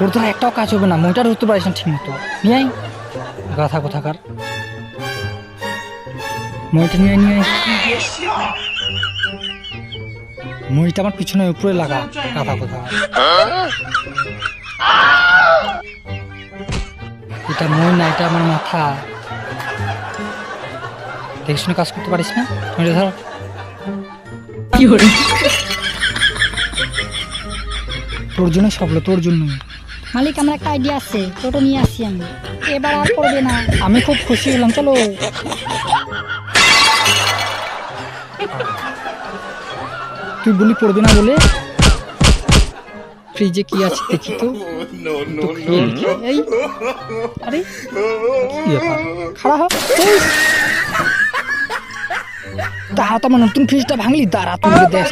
তোর তো একটাও কাজ হবে না, মইটা ধরতে পারিস না ঠিক মতো। নিয়ে আয় গাথা কোথাকার, মইটা নিয়ে আয়। মইটা আমার পিছনে উপরে লাগা, গাথা কোথা। এটা মই না, এটা আমার মাথা। দেখে শুনে কাজ করতে পারিস না, মইটা ধর। কি হলো? তোর জন্য সব হলো, তোর জন্য। মালিক আমার একটা আইডিয়া আছে, টোটো নিয়ে আসছি আমি, এবার আর পড়বে না। আমি খুব খুশি হলাম, চলো। তুই বলি পড়বে না বলে, ফ্রিজে কি আছে দেখি তো। তো খেয়ে দেখি। এই আরে কি ব্যাপার, খাড়া হ। এই, দাঁড়া তো, আমার নতুন ফ্রিজটা ভাঙলি, দাঁড়া তুই দেখ।